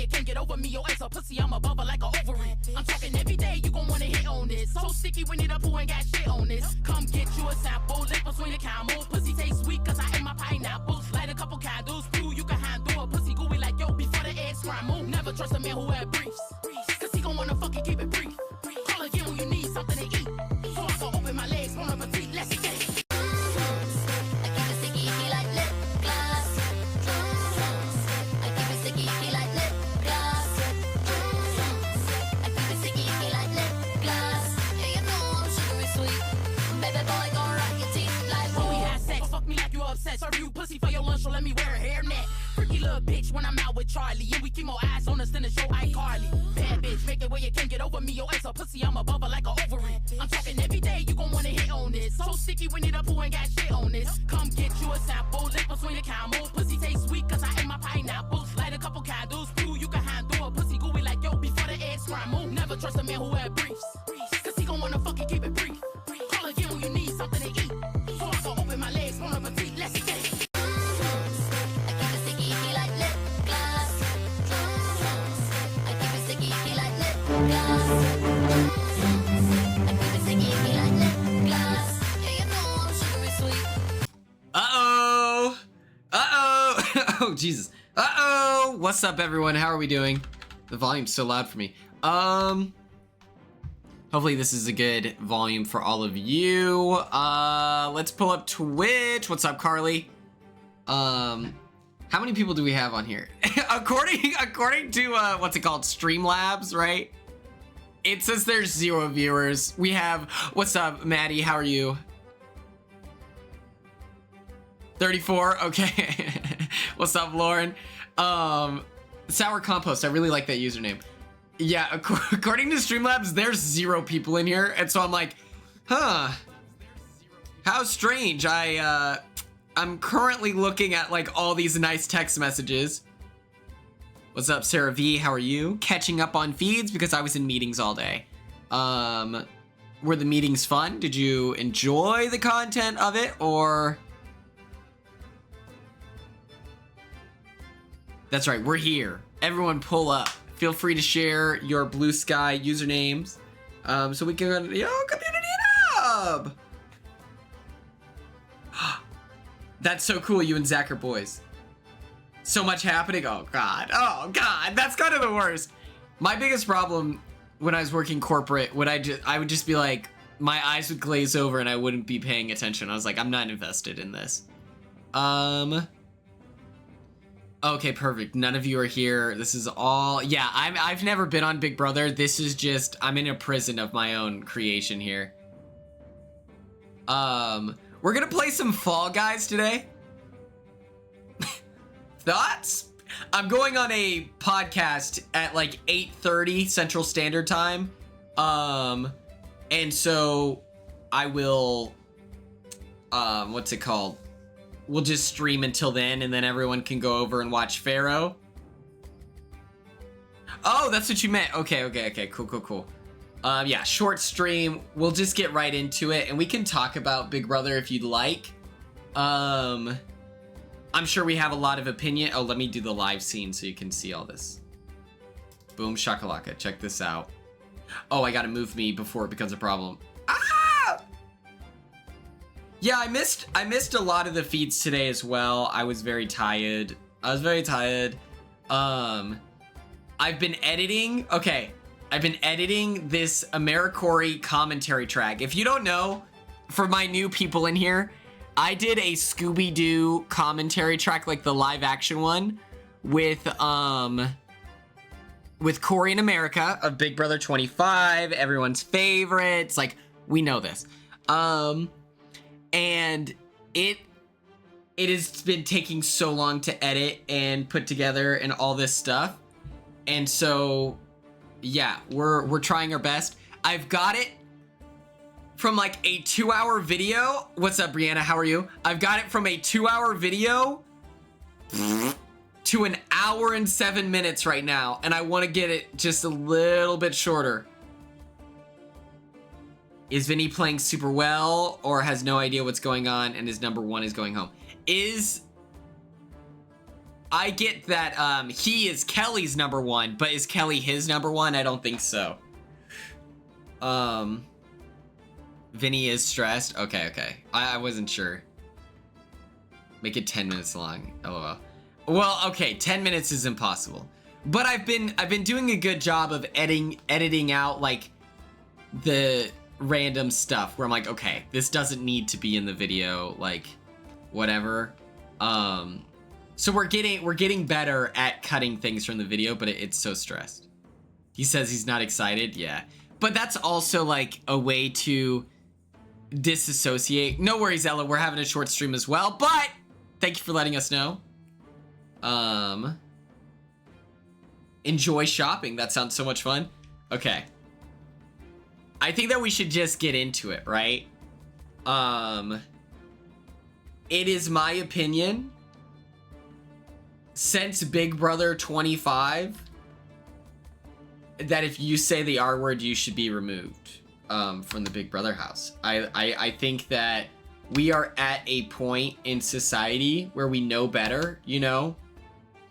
you can't get over me. Your ass a pussy, I'm above her like a ovary. I'm talking every day, you gon' wanna hit on this. So sticky, we need a poo ain't got shit on this. Come get you a sample, lip between the camel. Pussy taste sweet, cause I ate my pineapples. Light a couple candles, poo, you can handle a pussy gooey like yo before the egg scramble. Never trust a man who had briefs, cause he gon' wanna fucking keep it brief. Call again when you need something to eat. So I can open my legs, on a petite, let's get it. Serve you pussy for your lunch, so let me wear a hairnet. Freaky little bitch when I'm out with Charlie, and we keep more eyes on us than the show iCarly. Bad bitch, make it where you can't get over me. Your ass a pussy, I'm above her like a ovary. I'm talking every day, you gon' wanna hit on this. So sticky, we need a poo ain't got shit on this. Come get you a sample, lip between the camel. Pussy taste sweet, cause I ate my pineapples. Light a couple candles, poo, you can handle a pussy gooey like yo before the egg scramble. Never trust a man who had briefs, cause he gon' wanna fucking keep it brief. Call again when you need something to eat. So I can open my legs, on a petite, let's get it. Uh-oh. Uh-oh. Oh, Jesus. Uh-oh. What's up, everyone? How are we doing? The volume's so loud for me. Hopefully this is a good volume for all of you. Let's pull up Twitch. What's up, Carly? How many people do we have on here? according to, what's it called? Streamlabs, right? It says there's 0 viewers. We have, what's up, Maddie? How are you? 34, okay. What's up, Lauren? Sour Compost, I really like that username. Yeah, according to Streamlabs, there's 0 people in here, and so I'm like, huh, how strange. I'm currently looking at like all these nice text messages. What's up, Sarah V? How are you? Catching up on feeds because I was in meetings all day. Were the meetings fun? Did you enjoy the content of it, or? That's right, we're here. Everyone pull up. Feel free to share your Blue Sky usernames so we can, community hub. That's so cool, you and Zach are boys. So much happening, oh God, that's kind of the worst. My biggest problem when I was working corporate, I would just be like, my eyes would glaze over and I wouldn't be paying attention. I was like, I'm not invested in this. Okay, perfect. None of you are here. This is all, yeah, I've never been on Big Brother. This is just, I'm in a prison of my own creation here. We're gonna play some Fall Guys today. Thoughts? I'm going on a podcast at like 8:30 Central Standard Time. And so I will, what's it called? We'll just stream until then, and then everyone can go over and watch Pharoah. Oh, that's what you meant. Okay. Cool. Yeah, short stream. We'll just get right into it, and we can talk about Big Brother if you'd like. I'm sure we have a lot of opinion. Oh, let me do the live scene so you can see all this. Boom shakalaka. Check this out. Oh, I gotta move me before it becomes a problem. Ah! Yeah, I missed a lot of the feeds today as well. I was very tired. I've been editing. Okay. I've been editing this AmeriCorey commentary track. If you don't know, for my new people in here, I did a Scooby-Doo commentary track, like the live action one, with Corey in America of Big Brother 25, everyone's favorites. Like, we know this. And it has been taking so long to edit and put together and all this stuff. And so, yeah, we're trying our best. I've got it from like a 2-hour video. What's up, Brianna? How are you? I've got it from a 2-hour video to an hour and 7 minutes right now. And I want to get it just a little bit shorter. Is Vinny playing super well or has no idea what's going on and his number one is going home? I get that he is Kelly's number one, but is Kelly his number one? I don't think so. Vinny is stressed. Okay. I wasn't sure. Make it 10 minutes long. LOL. Well, okay, 10 minutes is impossible. But I've been doing a good job of editing out like the random stuff where I'm like, okay, this doesn't need to be in the video, like whatever. So we're getting better at cutting things from the video, but it's so stressed. He says he's not excited. Yeah. But that's also like a way to disassociate. No worries, Ella. We're having a short stream as well, but thank you for letting us know. Enjoy shopping. That sounds so much fun. Okay. I think that we should just get into it, right? It is my opinion, since Big Brother 25, that if you say the R word, you should be removed from the Big Brother house. I think that we are at a point in society where we know better, you know,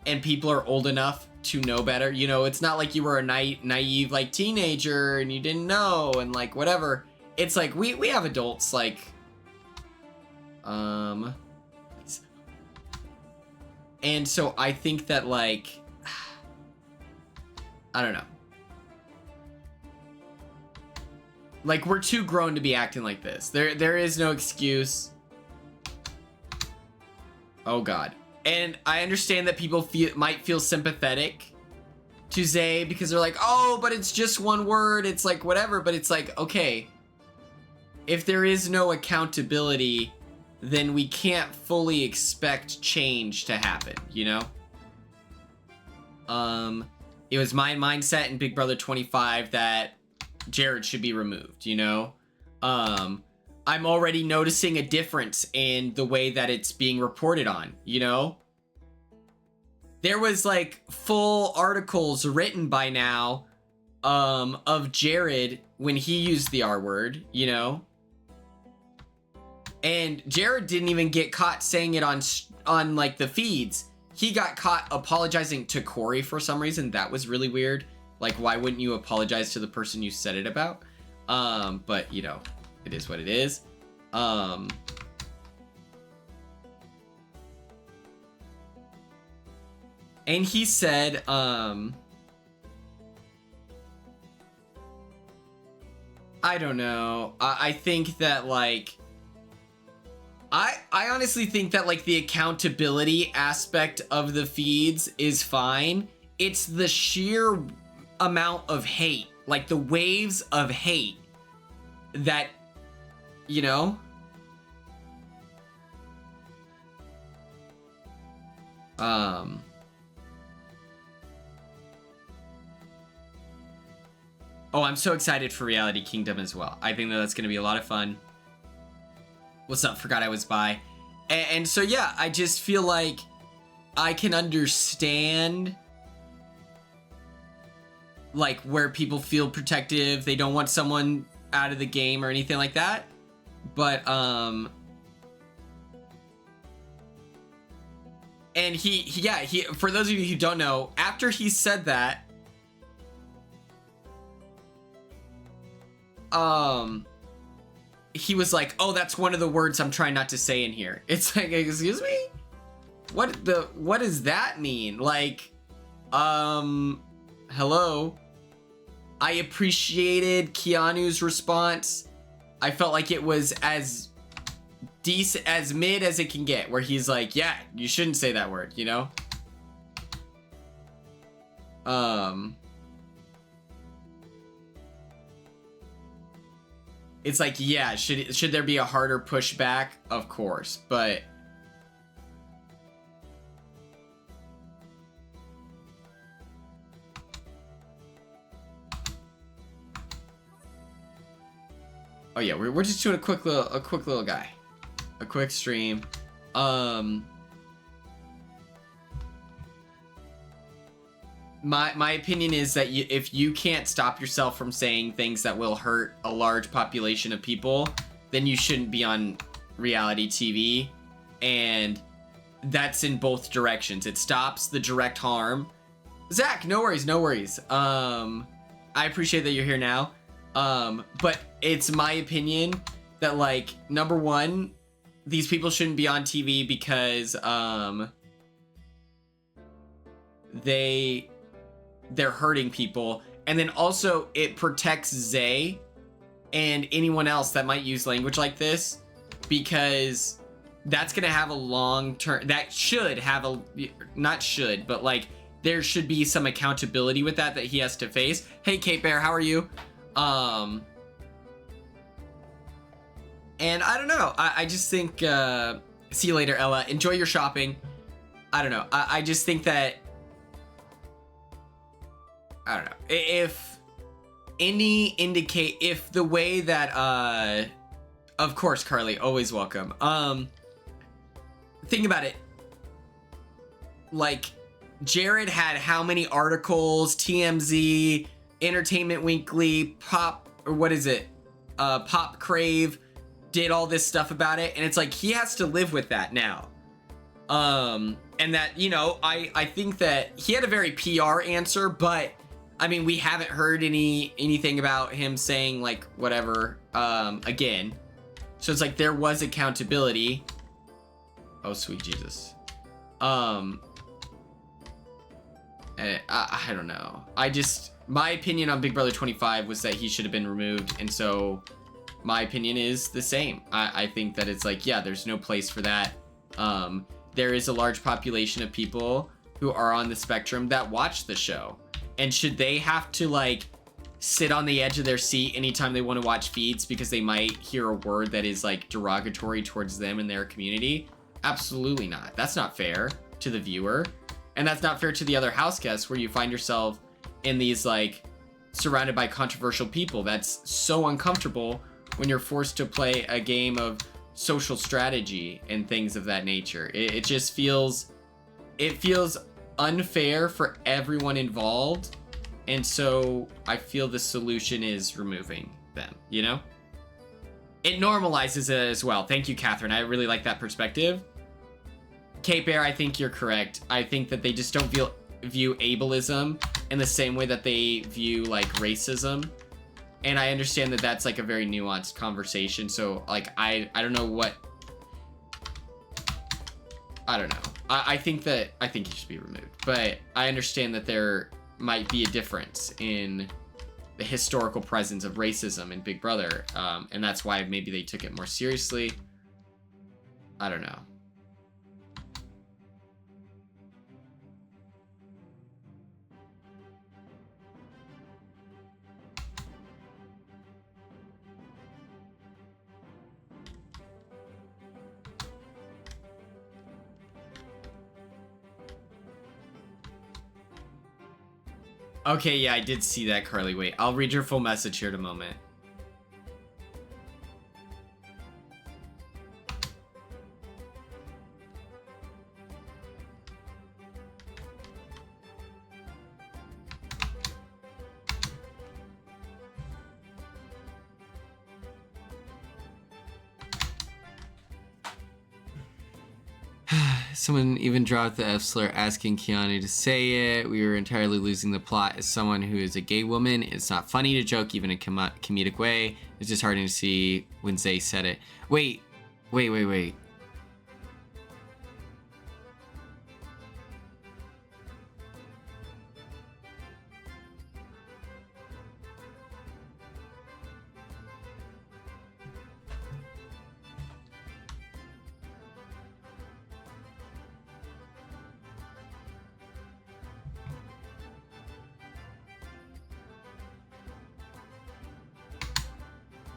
and people are old enough to know better. You know, it's not like you were a naive like teenager and you didn't know and like whatever. It's like we have adults like and so I think that like I don't know. Like we're too grown to be acting like this. There is no excuse. Oh god. And I understand that people might feel sympathetic to Zay because they're like, oh, but it's just one word. It's like whatever. But it's like, okay, if there is no accountability, then we can't fully expect change to happen, you know? It was my mindset in Big Brother 25 that Jared should be removed, you know? I'm already noticing a difference in the way that it's being reported on, you know? There was like full articles written by now of Jared when he used the R word, you know? And Jared didn't even get caught saying it on like the feeds. He got caught apologizing to Corey for some reason. That was really weird. Like, why wouldn't you apologize to the person you said it about? But you know, it is what it is. And he said, I don't know. I think that like, I honestly think that like the accountability aspect of the feeds is fine. It's the sheer amount of hate, like the waves of hate that, you know? Oh, I'm so excited for Reality Kingdom as well. I think that that's going to be a lot of fun. What's up? Forgot I was by. And so, yeah, I just feel like I can understand like where people feel protective. They don't want someone out of the game or anything like that. But, and he, for those of you who don't know, after he said that, he was like, oh, that's one of the words I'm trying not to say in here. It's like, excuse me? What does that mean? Like, hello? I appreciated Keanu's response. I felt like it was as decent, as mid as it can get, where he's like, yeah, you shouldn't say that word, you know? It's like, yeah, should there be a harder pushback? Of course, but oh yeah, we're just doing a quick little guy, a quick stream. My opinion is that if you can't stop yourself from saying things that will hurt a large population of people, then you shouldn't be on reality TV. And that's in both directions. It stops the direct harm. Zach, no worries, no worries. I appreciate that you're here now. But it's my opinion that, like, number one, these people shouldn't be on TV because they're hurting people, and then also it protects Zay and anyone else that might use language like this, because that's gonna have a long term, that should have a, not should, but like there should be some accountability with that he has to face. Hey Kate Bear, how are you? And I don't know, I just think see you later, Ella, enjoy your shopping. I don't know, I just think that, I don't know, if the way that of course, Carly, always welcome. Think about it, like Jared had how many articles, TMZ, Entertainment Weekly, Pop, or what is it, Pop Crave, did all this stuff about it, and it's like he has to live with that now. And that, you know, I think that he had a very PR answer, but I mean, we haven't heard anything about him saying like whatever again. So it's like there was accountability. Oh sweet Jesus. I don't know. My opinion on Big Brother 25 was that he should have been removed, and so my opinion is the same. I think that it's like, yeah, there's no place for that. There is a large population of people who are on the spectrum that watch the show, and should they have to like sit on the edge of their seat anytime they want to watch feeds because they might hear a word that is like derogatory towards them and their community? Absolutely not. That's not fair to the viewer, and that's not fair to the other house guests, where you find yourself in these like surrounded by controversial people. That's so uncomfortable when you're forced to play a game of social strategy and things of that nature. It just feels unfair for everyone involved, and so I feel the solution is removing them, you know? It normalizes it as well. Thank you, Catherine. I really like that perspective. Kate Bear, I think you're correct. I think that they just don't view ableism in the same way that they view like racism. And I understand that that's like a very nuanced conversation. So like, I don't know what, I don't know. I think he should be removed, but I understand that there might be a difference in the historical presence of racism in Big Brother. And that's why maybe they took it more seriously. I don't know. Okay, yeah, I did see that, Carly. Wait, I'll read your full message here in a moment. Someone even dropped the F slur asking Kiani to say it. We were entirely losing the plot. As someone who is a gay woman, it's not funny to joke even in a comedic way. It's just hard to see when Zay said it. Wait.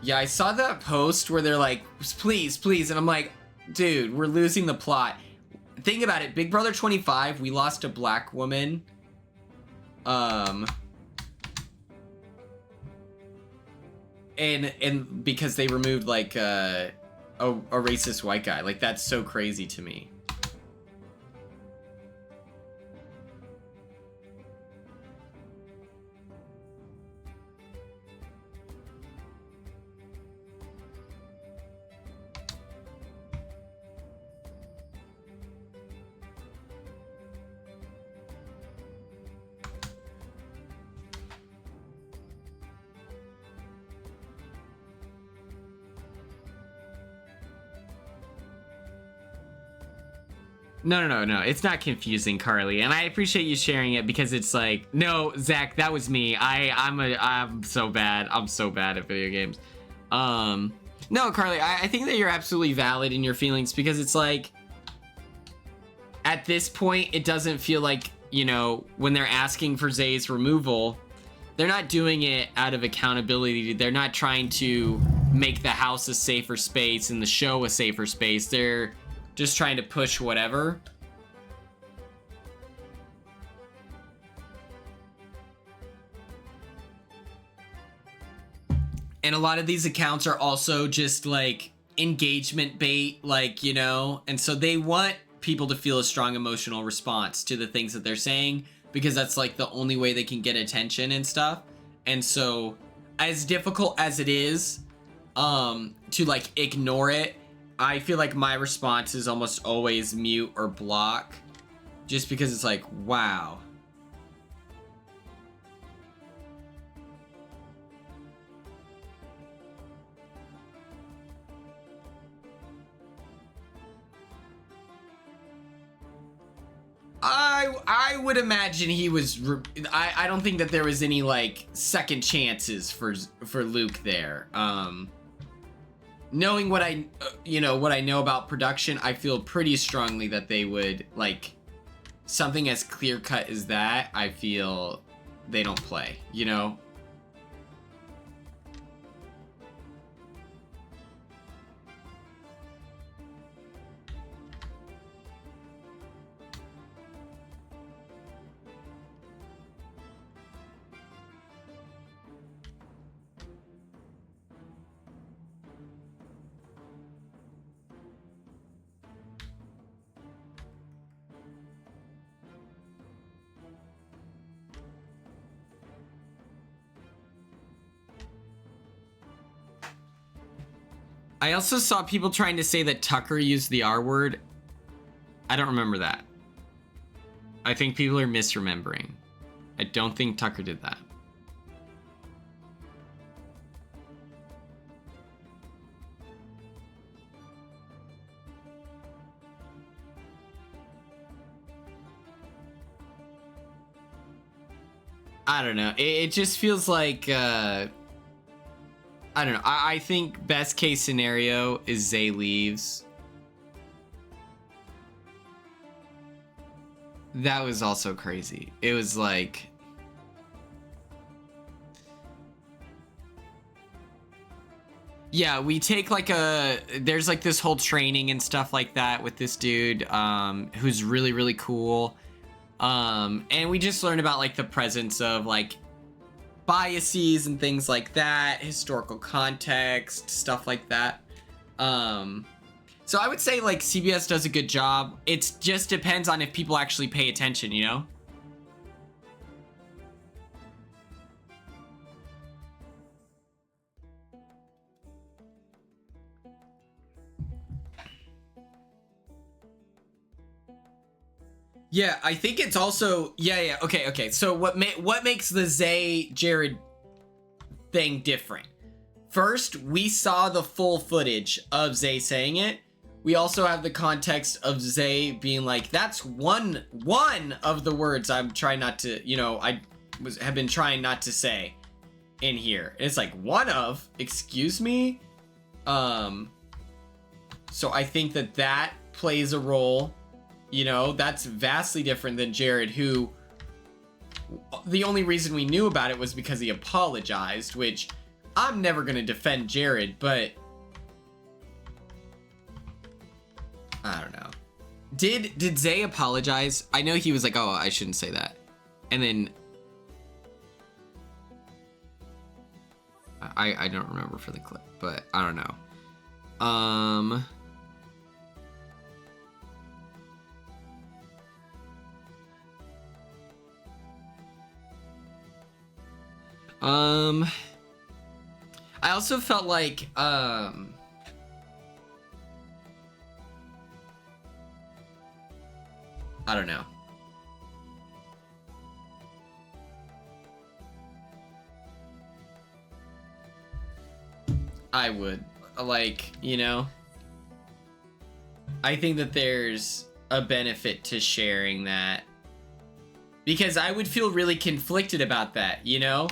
Yeah, I saw that post where they're like, please, and I'm like, dude, we're losing the plot. Think about it, Big Brother 25, we lost a black woman. And because they removed like a racist white guy. Like, that's so crazy to me. No. It's not confusing, Carly, and I appreciate you sharing it because it's like, no, Zach, that was me. I'm so bad. I'm so bad at video games. No, Carly, I think that you're absolutely valid in your feelings because it's like, at this point, it doesn't feel like, you know, when they're asking for Zay's removal, they're not doing it out of accountability. They're not trying to make the house a safer space and the show a safer space. They're just trying to push whatever. And a lot of these accounts are also just like engagement bait, like, you know, and so they want people to feel a strong emotional response to the things that they're saying because that's like the only way they can get attention and stuff. And so as difficult as it is to like ignore it, I feel like my response is almost always mute or block just because it's like, wow. I would imagine he was. I don't think that there was any like second chances for Luke there. Knowing what I know about production, I feel pretty strongly that they would like something as clear cut as that. I feel they don't play. You know. I also saw people trying to say that Tucker used the R word. I don't remember that. I think people are misremembering. I don't think Tucker did that. I don't know. It just feels like I don't know. I think best case scenario is Zay leaves. That was also crazy. It was like, yeah, we take like there's like this whole training and stuff like that with this dude who's really, really cool. And we just learned about like the presence of like biases and things like that, historical context, stuff like that. So I would say like CBS does a good job. It just depends on if people actually pay attention, you know? Yeah, I think it's also okay. So what makes the Zay Jared thing different? First, we saw the full footage of Zay saying it. We also have the context of Zay being like, "That's one of the words I'm trying not to, you know, have been trying not to say in here." And it's like, "One of, excuse me." So I think that plays a role. You know, that's vastly different than Jared, who the only reason we knew about it was because he apologized, which I'm never going to defend Jared, but I don't know. Did Zay apologize? I know he was like, "Oh, I shouldn't say that." And then I don't remember for the clip, but I don't know. I also felt like, I don't know. I would, like, you know, I think that there's a benefit to sharing that. Because I would feel really conflicted about that, you know?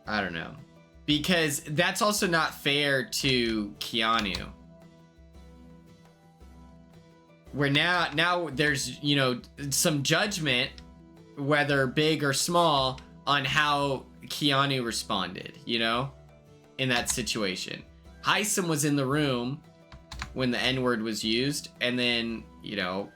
I don't know. Because that's also not fair to Keanu. Where now there's, you know, some judgment, whether big or small, on how Keanu responded, you know, in that situation. Heisem was in the room when the N-word was used, and then, you know,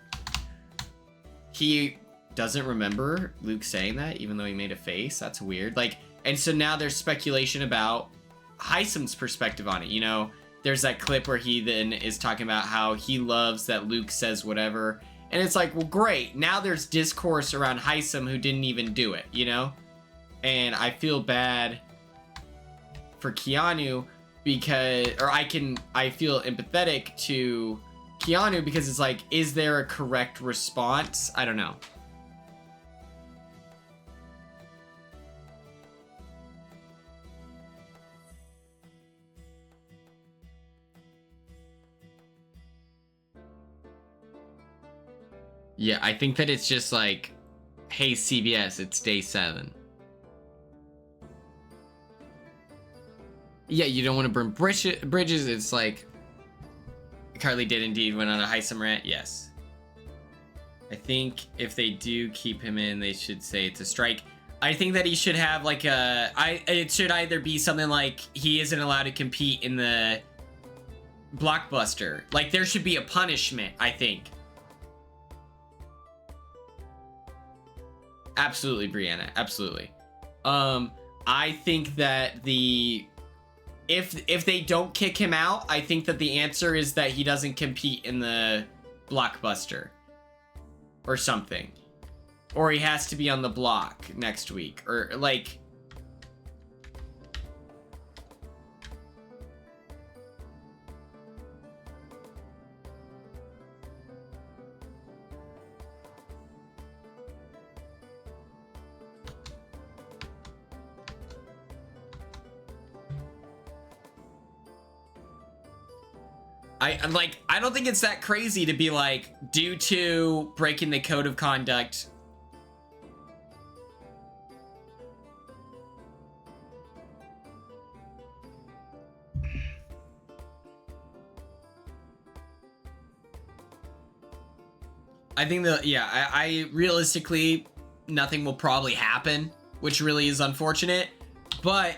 he doesn't remember Luke saying that, even though he made a face. That's weird. Like, and so now there's speculation about Heisem's perspective on it, you know. There's that clip where he then is talking about how he loves that Luke says whatever. And it's like, well, great. Now there's discourse around Heisem who didn't even do it, you know? And I feel bad for Keanu because, or I feel empathetic to Keanu because it's like, is there a correct response? I don't know. Yeah, I think that it's just like, hey, CBS, it's day 7. Yeah, you don't want to burn bridges. It's like, Carly did indeed went on a Heisem rant. Yes. I think if they do keep him in, they should say it's a strike. I think that he should have like it should either be something like he isn't allowed to compete in the blockbuster. Like there should be a punishment, I think. Absolutely, Brianna. Absolutely. I think that if they don't kick him out, I think that the answer is that he doesn't compete in the blockbuster or something, or he has to be on the block next week, or like. I don't think it's that crazy to be like, due to breaking the code of conduct. I think that, yeah, I realistically, nothing will probably happen, which really is unfortunate. But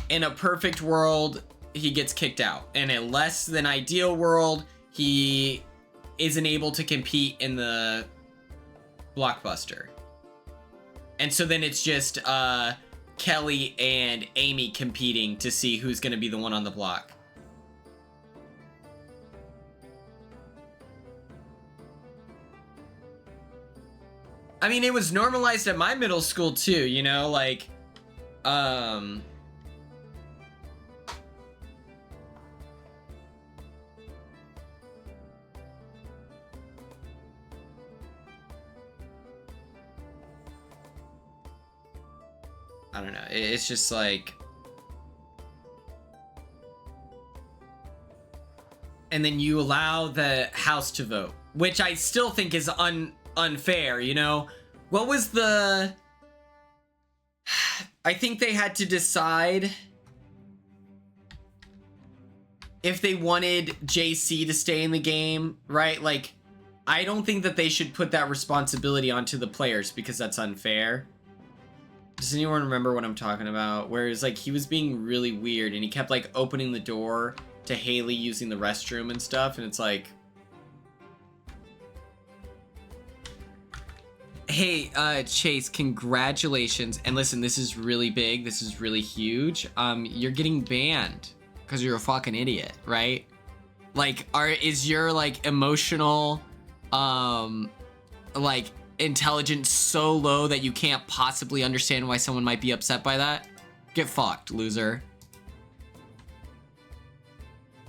in a perfect world, he gets kicked out. In a less than ideal world, he isn't able to compete in the blockbuster. And so then it's just Kelly and Amy competing to see who's going to be the one on the block. I mean, it was normalized at my middle school too, you know, like, I don't know. It's just like, and then you allow the House to vote, which I still think is unfair, you know? What was the... I think they had to decide if they wanted JC to stay in the game, right? Like, I don't think that they should put that responsibility onto the players because that's unfair. Does anyone remember what I'm talking about? Whereas, like, he was being really weird and he kept, like, opening the door to Haley using the restroom and stuff, and it's like... Hey, Chase, congratulations. And listen, this is really big. This is really huge. You're getting banned because you're a fucking idiot, right? Like, is your, like, emotional, like, intelligence so low that you can't possibly understand why someone might be upset by that? Get fucked, loser.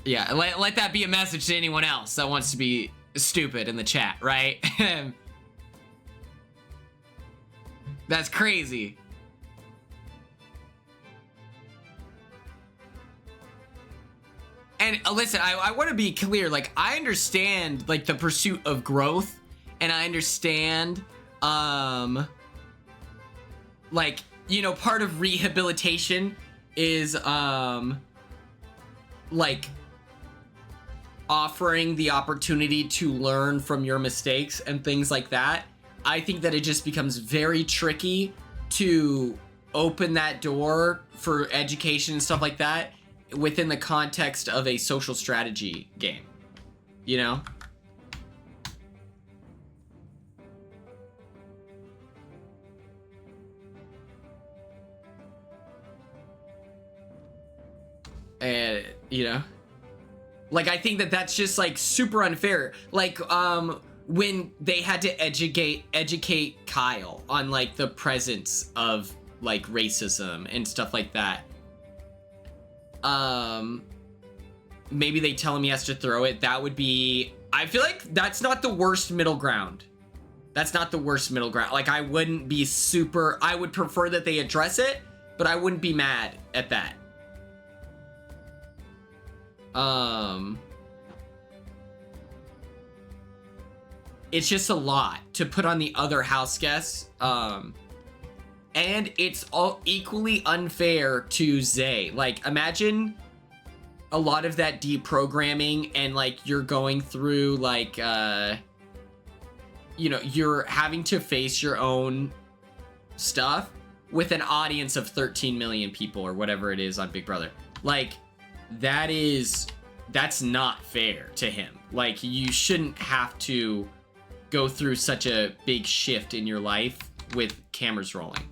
Yeah, let that be a message to anyone else that wants to be stupid in the chat, right? That's crazy. And listen, I want to be clear. Like, I understand like the pursuit of growth, and I understand, like, you know, part of rehabilitation is like offering the opportunity to learn from your mistakes and things like that. I think that it just becomes very tricky to open that door for education and stuff like that within the context of a social strategy game, you know? And, you know, like, I think that that's just like super unfair. Like, when they had to educate Kyle on like the presence of like racism and stuff like that. Maybe they tell him he has to throw it. That would be, I feel like that's not the worst middle ground. That's not the worst middle ground. Like, I wouldn't be super, I would prefer that they address it, but I wouldn't be mad at that. It's just a lot to put on the other house guests. And it's all equally unfair to Zay. Like, imagine a lot of that deprogramming and like you're going through like, you know, you're having to face your own stuff with an audience of 13 million people or whatever it is on Big Brother. Like, that's not fair to him. Like, you shouldn't have to go through such a big shift in your life with cameras rolling.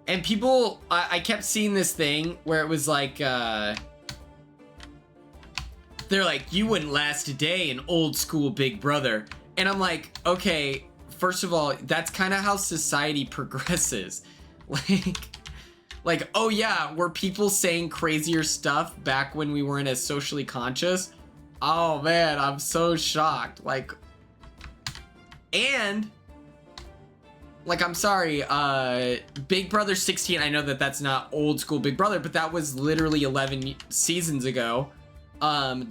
And people, I kept seeing this thing where it was like, they're like, you wouldn't last a day in old school Big Brother. And I'm like, okay, first of all, that's kind of how society progresses. Like, oh yeah, were people saying crazier stuff back when we weren't as socially conscious? Oh man, I'm so shocked. Like, and like, I'm sorry, Big Brother 16, I know that that's not old school Big Brother, but that was literally 11 seasons ago.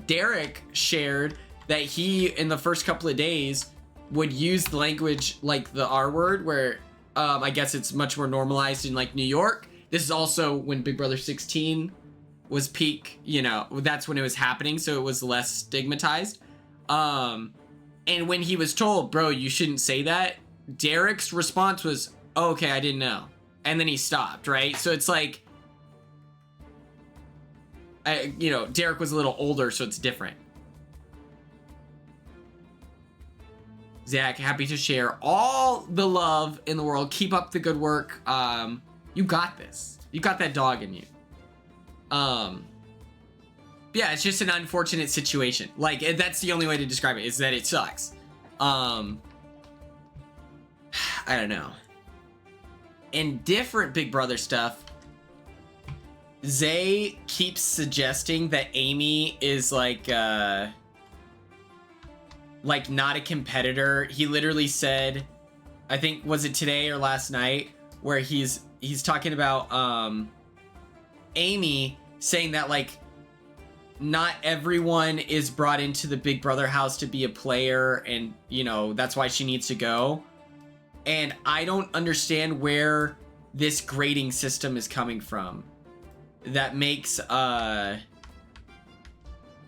Derek shared that he, in the first couple of days, would use the language like the R word, where I guess it's much more normalized in like New York. This is also when Big Brother 16 was peak, you know, that's when it was happening, so it was less stigmatized. And when he was told, bro, you shouldn't say that, Derek's response was, oh, okay, I didn't know. And then he stopped, right? So it's like, you know, Derek was a little older, so it's different. Zach, happy to share all the love in the world. Keep up the good work. You got this. You got that dog in you. Yeah, it's just an unfortunate situation. Like, that's the only way to describe it, is that it sucks. I don't know. In different Big Brother stuff, Zay keeps suggesting that Amy is like not a competitor. He literally said, I think, was it today or last night, where he's talking about Amy saying that like not everyone is brought into the Big Brother house to be a player, and you know, that's why she needs to go. And I don't understand where this grading system is coming from that makes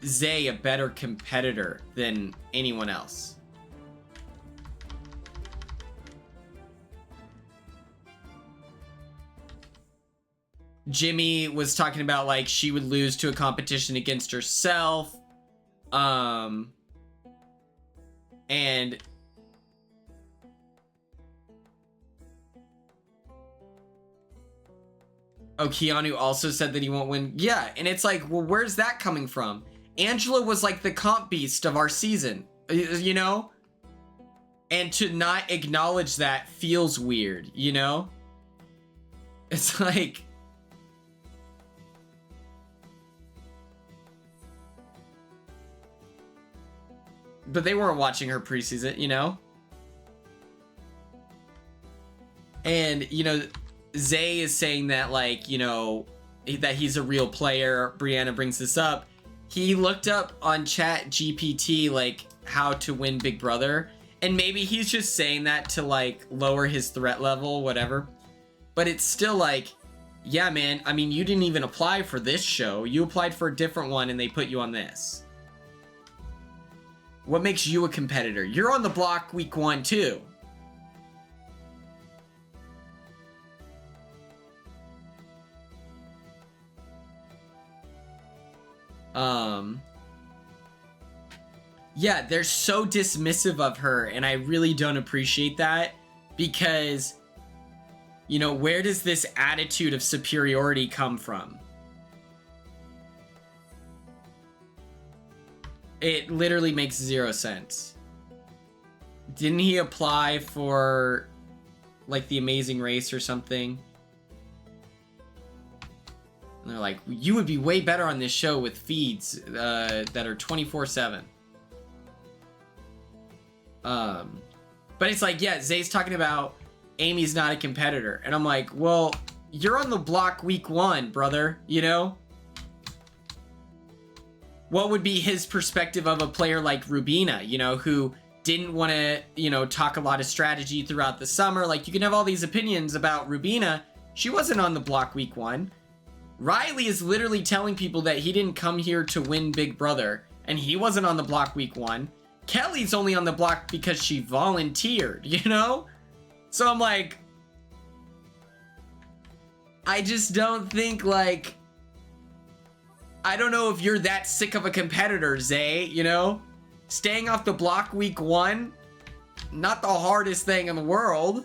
Zay a better competitor than anyone else. Jimmy was talking about like she would lose to a competition against herself. And Keanu also said that he won't win. Yeah, and it's like, well, where's that coming from? Angela was like the comp beast of our season, you know? And to not acknowledge that feels weird, you know? It's like... But they weren't watching her preseason, you know? And, you know, Zay is saying that, like, you know, that he's a real player. Brianna brings this up. He looked up on Chat GPT, like, how to win Big Brother. And maybe he's just saying that to, like, lower his threat level, whatever. But it's still like, yeah, man, I mean, you didn't even apply for this show. You applied for a different one and they put you on this. What makes you a competitor? You're on the block week 1 too. Yeah, they're so dismissive of her, and I really don't appreciate that, because, you know, where does this attitude of superiority come from? It literally makes 0 sense. Didn't he apply for, like, The Amazing Race or something? And they're like, you would be way better on this show with feeds that are 24/7. But it's like, yeah, Zay's talking about Amy's not a competitor. And I'm like, well, you're on the block week 1, brother, you know? What would be his perspective of a player like Rubina, you know, who didn't want to, you know, talk a lot of strategy throughout the summer? Like, you can have all these opinions about Rubina. She wasn't on the block week 1. Riley is literally telling people that he didn't come here to win Big Brother, and he wasn't on the block week 1. Kelly's only on the block because she volunteered, you know? So I'm like, I just don't think, like, I don't know if you're that sick of a competitor, Zay, you know? Staying off the block week 1, not the hardest thing in the world.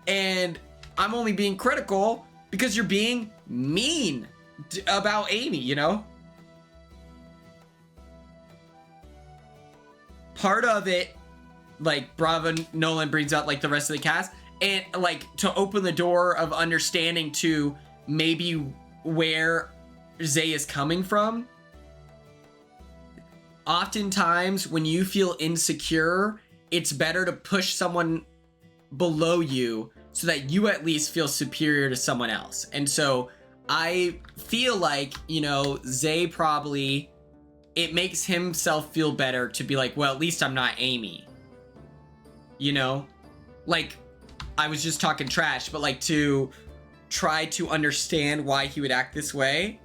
And I'm only being critical because you're being mean about Amy, you know? Part of it, like, Bravo Nolan brings out, like, the rest of the cast, and, like, to open the door of understanding to maybe where Zay is coming from. Oftentimes, when you feel insecure, it's better to push someone below you so that you at least feel superior to someone else. And so I feel like, you know, Zay probably, it makes himself feel better to be like, well, at least I'm not Amy. You know? Like, I was just talking trash, but like to try to understand why he would act this way.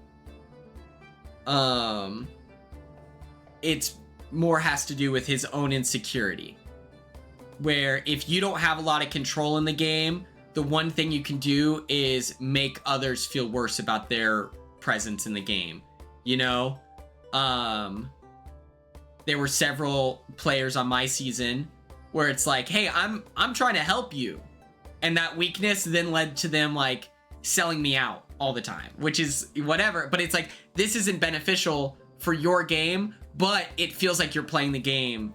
It's more has to do with his own insecurity. Where if you don't have a lot of control in the game, the one thing you can do is make others feel worse about their presence in the game. You know? There were several players on my season where it's like, hey, I'm trying to help you. And that weakness then led to them like selling me out all the time, which is whatever. But it's like, this isn't beneficial for your game, but it feels like you're playing the game.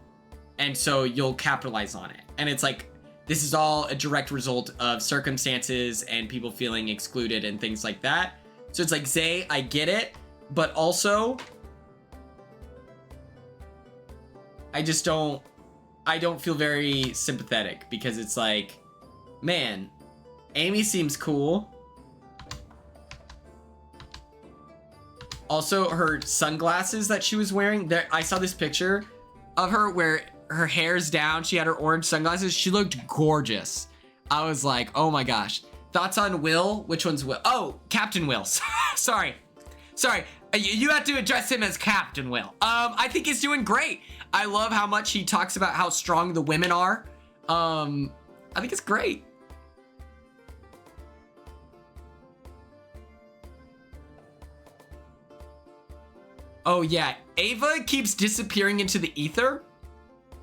And so you'll capitalize on it. And it's like, this is all a direct result of circumstances and people feeling excluded and things like that. So it's like, Zay, I get it. But also, I don't feel very sympathetic, because it's like, man, Amy seems cool. Also, her sunglasses that she was wearing, there, I saw this picture of her where her hair's down. She had her orange sunglasses. She looked gorgeous. I was like, oh my gosh. Thoughts on Will? Which one's Will? Oh, Captain Will. Sorry. You have to address him as Captain Will. I think he's doing great. I love how much he talks about how strong the women are. I think it's great. Oh yeah, Ava keeps disappearing into the ether,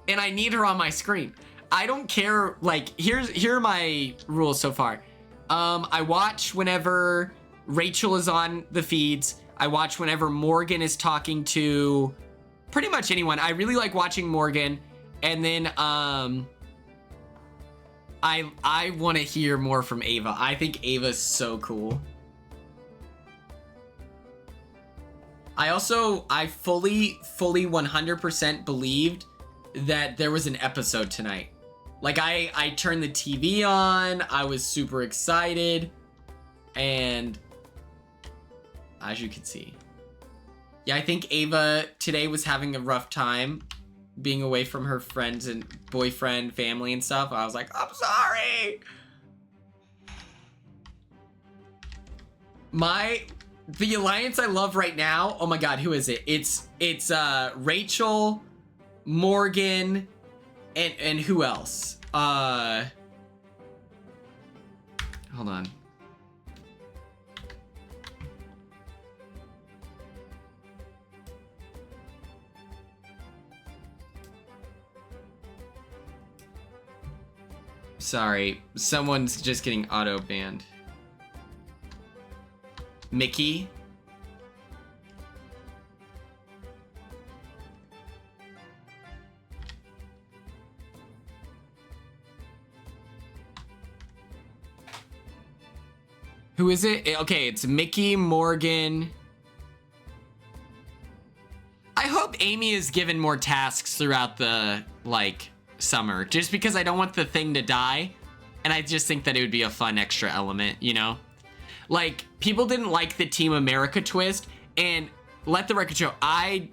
and I need her on my screen. I don't care, like, here are my rules so far. I watch whenever Rachel is on the feeds. I watch whenever Morgan is talking to pretty much anyone. I really like watching Morgan. And then I want to hear more from Ava. I think Ava's so cool. I fully 100% believed that there was an episode tonight. Like, I turned the TV on, I was super excited, and as you can see. Yeah, I think Ava today was having a rough time being away from her friends and boyfriend, family, and stuff. I was like, I'm sorry! The alliance I love right now, oh my god, who is it? It's Rachel, Morgan, and who else? Hold on. Sorry, someone's just getting auto banned. Mickey. Who is it? Okay, it's Mickey, Morgan. I hope Amy is given more tasks throughout the, like, summer. Just because I don't want the thing to die. And I just think that it would be a fun extra element, you know? Like, people didn't like the Team America twist. And let the record show,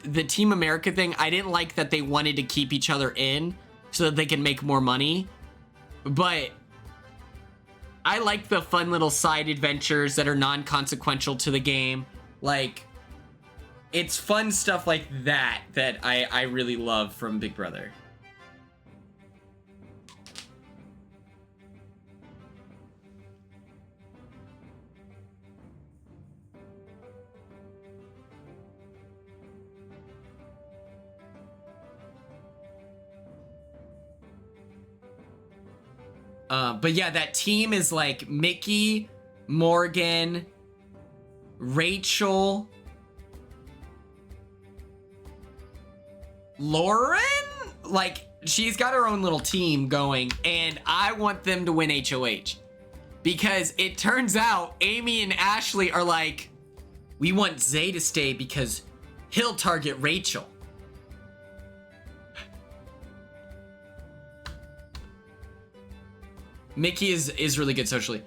the Team America thing, I didn't like that they wanted to keep each other in so that they can make more money. But I like the fun little side adventures that are non-consequential to the game. Like, it's fun stuff like that I really love from Big Brother. But yeah, that team is like Mickey, Morgan, Rachel, Lauren? Like, she's got her own little team going, and I want them to win HOH. Because it turns out Amy and Ashley are like, we want Zay to stay because he'll target Rachel. Mickey is really good socially.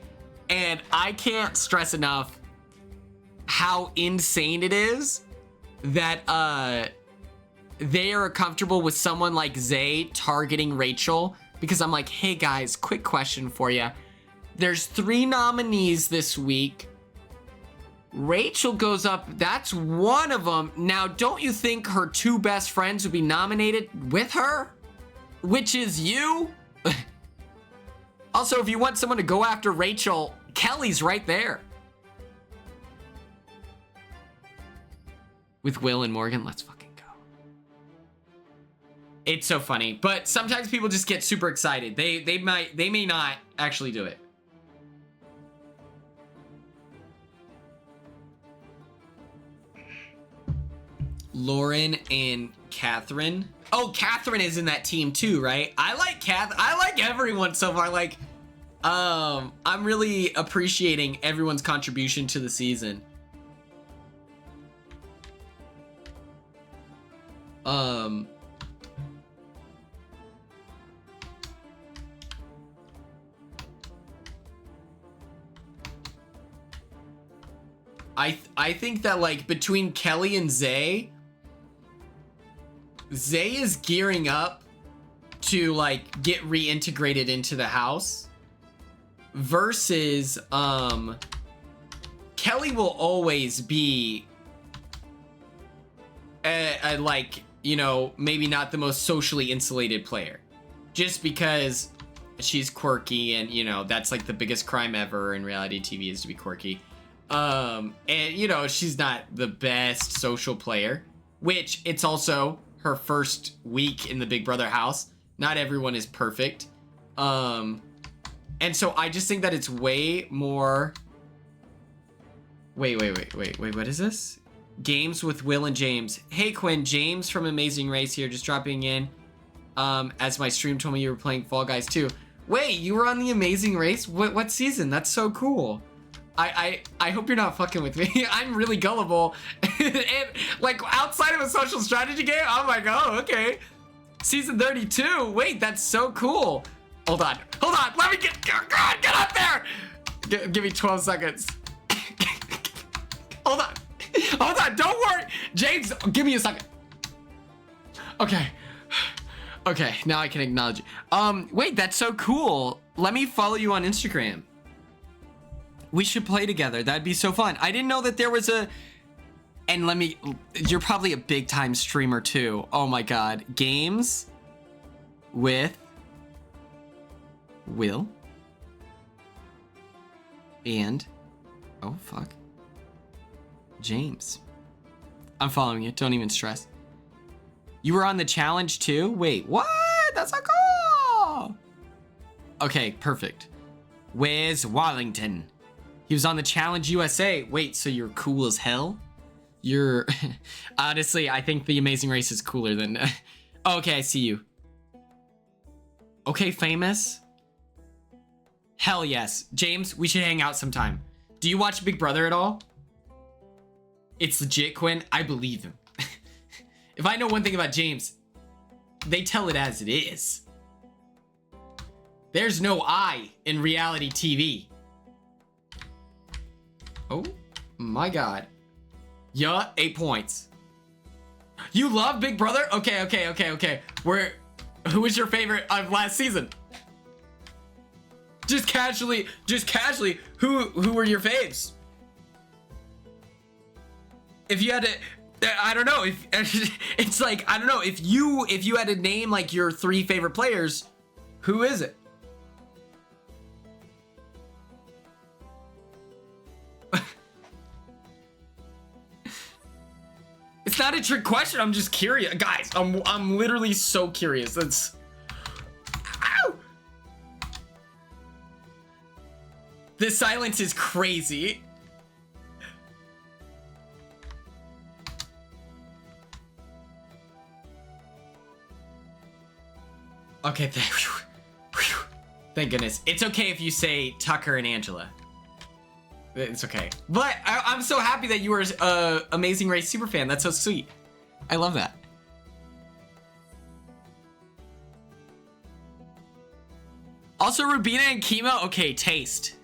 And I can't stress enough how insane it is that they are comfortable with someone like Zay targeting Rachel. Because I'm like, hey guys, quick question for you. There's 3 nominees this week. Rachel goes up, that's one of them. Now, don't you think her 2 best friends would be nominated with her? Which is you? Also, if you want someone to go after Rachel, Kelly's right there. With Will and Morgan, let's fucking go. It's so funny, but sometimes people just get super excited. They may not actually do it. Lauren and Catherine. Oh, Catherine is in that team too, right? I like everyone so far. Like, I'm really appreciating everyone's contribution to the season. I think that, like, between Kelly and Zay is gearing up to, like, get reintegrated into the house versus Kelly will always be a like, you know, maybe not the most socially insulated player, just because she's quirky, and, you know, that's like the biggest crime ever in reality TV is to be quirky. And, you know, she's not the best social player. which it's also her first week in the Big Brother house. Not everyone is perfect. And so I just think that it's way more... Wait, what is this? Games with Will and James. Hey, Quinn, James from Amazing Race here, just dropping in. As my stream told me you were playing Fall Guys too. Wait, you were on the Amazing Race? What season? That's so cool. I hope you're not fucking with me. I'm really gullible. And, like, outside of a social strategy game, I'm like, oh, okay. Season 32. Wait, that's so cool. Hold on. Let me get up there. Give me 12 seconds. Hold on. Don't worry. James, give me a second. Okay. Okay, now I can acknowledge you. Wait, that's so cool. Let me follow you on Instagram. We should play together. That'd be so fun. I didn't know that there was a... And you're probably a big time streamer too. Oh my God. Games with Will and... Oh, fuck. James. I'm following you. Don't even stress. You were on the challenge too? Wait, what? That's so cool. Okay, perfect. Where's Wallington? He was on the Challenge USA. Wait, so you're cool as hell? You're... Honestly, I think the Amazing Race is cooler than... Okay, I see you. Okay, famous? Hell yes. James, we should hang out sometime. Do you watch Big Brother at all? It's legit, Quinn. I believe him. If I know one thing about James, they tell it as it is. There's no I in reality TV. Oh my God. Yeah, 8 points. You love Big Brother? Okay. Who was your favorite of last season? Just casually, who were your faves? If you had to... I don't know if it's like, I don't know if you had to name like your 3 favorite players, who is it? It's not a trick question. I'm just curious, guys. I'm literally so curious. That's... Ow! This silence is crazy. Okay, thank goodness. It's okay if you say Tucker and Angela. It's okay. But I'm so happy that you were an Amazing Race superfan. That's so sweet. I love that. Also, Rubina and Chemo. Okay, taste.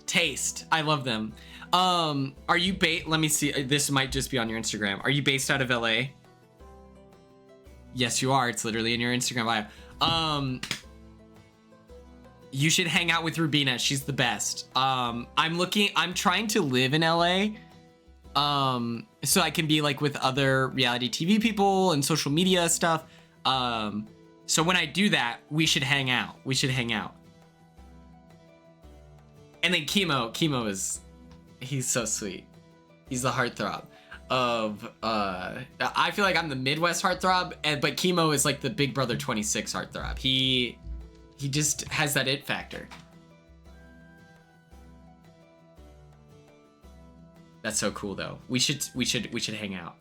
I love them. Are you let me see. This might just be on your Instagram. Are you based out of LA? Yes, you are. It's literally in your Instagram bio. You should hang out with Rubina. She's the best. I'm trying to live in LA. So I can be like with other reality TV people and social media stuff. So when I do that, we should hang out. And then Chemo is, he's so sweet. He's the heartthrob of, I feel like I'm the Midwest heartthrob, but Chemo is like the Big Brother 26 heartthrob. He just has that it factor. That's so cool though. We should hang out.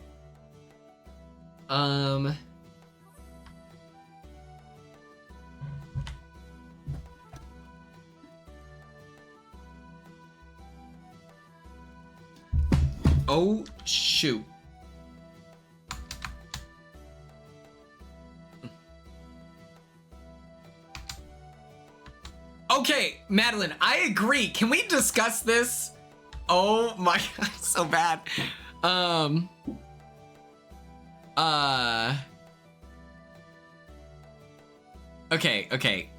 Oh shoot. Okay, Madeline, I agree. Can we discuss this? Oh my God, so bad. Okay.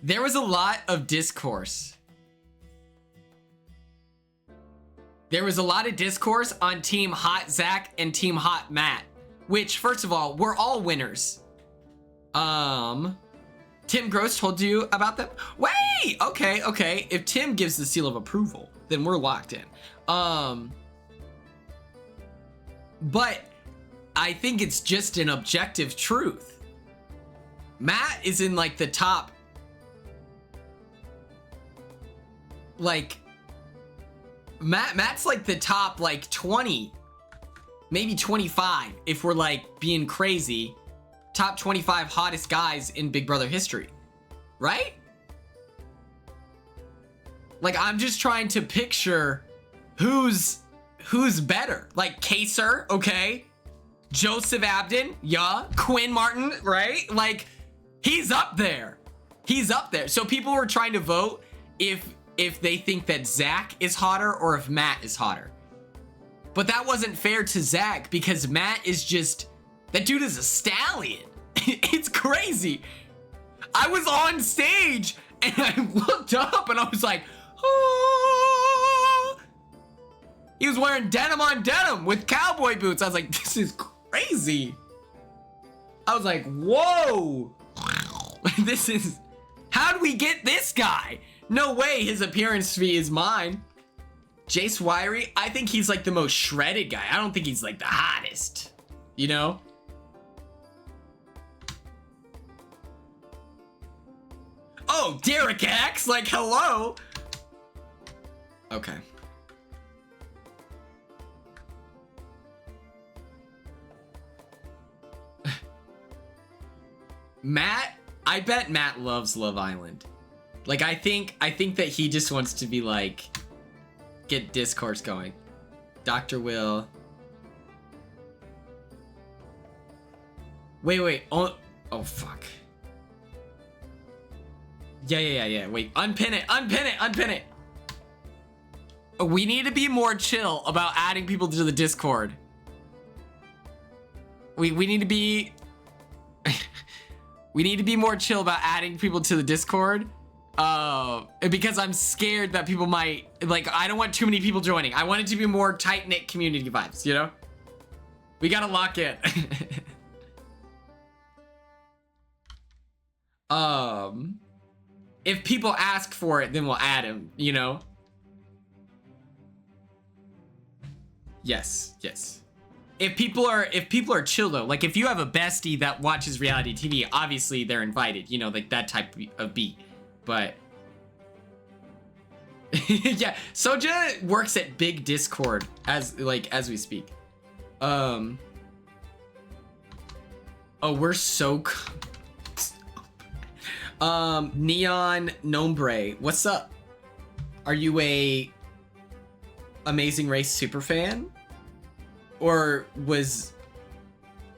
There was a lot of discourse. There was a lot of discourse on Team Hot Zach and Team Hot Matt, which, first of all, we're all winners. Tim Gross told you about them? Wait! Okay. If Tim gives the seal of approval, then we're locked in. But I think it's just an objective truth. Matt is in like the top, like Matt's like the top like 20, maybe 25 if we're like being crazy. Top 25 hottest guys in Big Brother history, right? Like, I'm just trying to picture who's better. Like Kaser, okay? Joseph Abden, yeah. Quinn Martin, right? Like, he's up there. He's up there. So people were trying to vote if they think that Zach is hotter or if Matt is hotter. But that wasn't fair to Zach because Matt is just, that dude is a stallion. It's crazy. I was on stage and I looked up and I was like, oh. He was wearing denim on denim with cowboy boots. I was like, this is crazy. I was like, whoa. This is, how do we get this guy? No way his appearance fee is mine. Jace Wiry, I think he's like the most shredded guy. I don't think he's like the hottest, you know? Oh, Derek X, like, hello. Okay. Matt, I bet Matt loves Love Island. Like, I think that he just wants to be like, get discourse going. Dr. Will. Wait. Oh, fuck. Yeah. Wait, unpin it. We need to be more chill about adding people to the Discord. We need to be we need to be more chill about adding people to the Discord. Because I'm scared that people might, like, I don't want too many people joining. I want it to be more tight-knit community vibes, you know? We gotta lock in. If people ask for it, then we'll add him, you know? Yes. If people are chill though, like if you have a bestie that watches reality TV, obviously they're invited, you know, like that type of beat. But yeah, Soja works at Big Discord as we speak. Oh, we're so Neon Nombre, what's up? Are you a Amazing Race super fan? Or was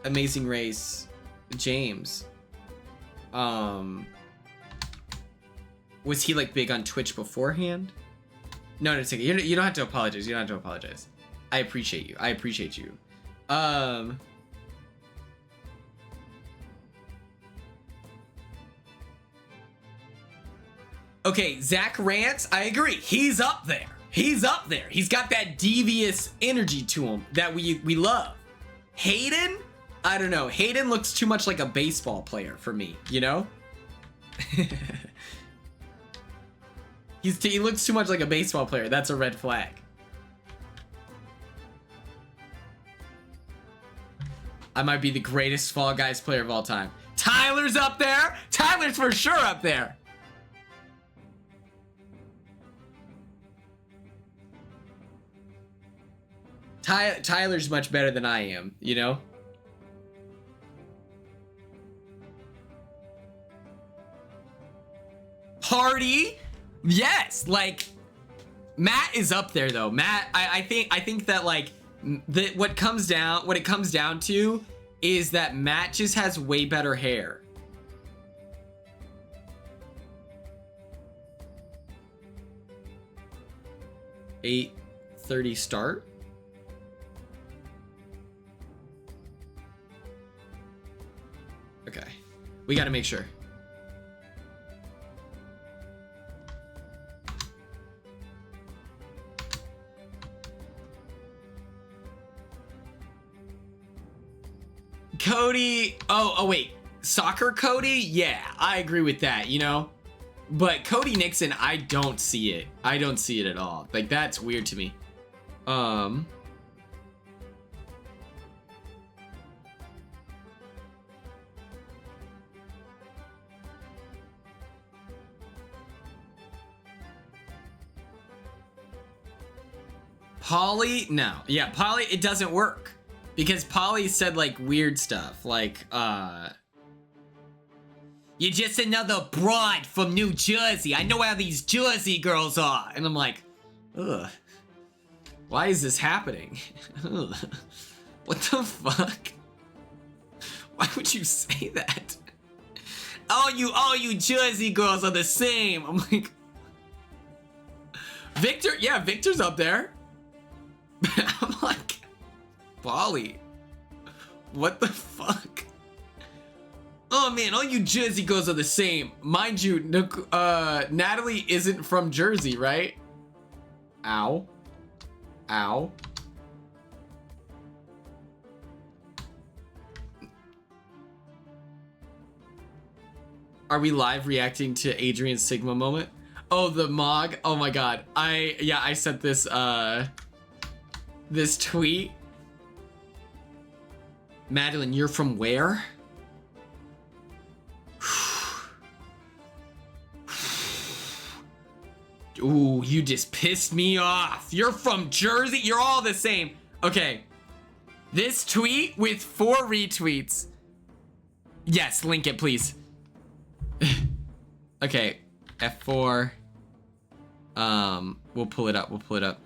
Amazing Race James? Was he like big on Twitch beforehand? No, it's okay. You don't have to apologize. You don't have to apologize. I appreciate you. Okay, Zach Rants, I agree. He's up there. He's got that devious energy to him that we love. Hayden, I don't know. Hayden looks too much like a baseball player for me, you know? He looks too much like a baseball player. That's a red flag. I might be the greatest Fall Guys player of all time. Tyler's up there. Tyler's for sure up there. Tyler's much better than I am, you know? Party? Yes, like Matt is up there though. Matt, I think that like what it comes down to is that Matt just has way better hair. $8:30 start. Okay, we got to make sure. Cody, oh wait, soccer Cody? Yeah, I agree with that, you know? But Cody Nixon, I don't see it. I don't see it at all. Like, that's weird to me. Polly, no. Yeah, Polly, it doesn't work. Because Polly said like weird stuff. Like, you're just another broad from New Jersey. I know how these Jersey girls are. And I'm like, ugh. Why is this happening? Ugh. What the fuck? Why would you say that? All you Jersey girls are the same. I'm like, Victor, yeah, Victor's up there. I'm like, Polly, what the fuck? Oh man, all you Jersey girls are the same. Mind you, Natalie isn't from Jersey, right? Ow. Ow. Are we live reacting to Adrian's Sigma moment? Oh, the Mog. Oh my god. I sent this this tweet. Madeline, you're from where? Ooh, you just pissed me off. You're from Jersey. You're all the same. Okay. This tweet with 4 retweets. Yes, link it, please. Okay. F4. We'll pull it up. We'll pull it up.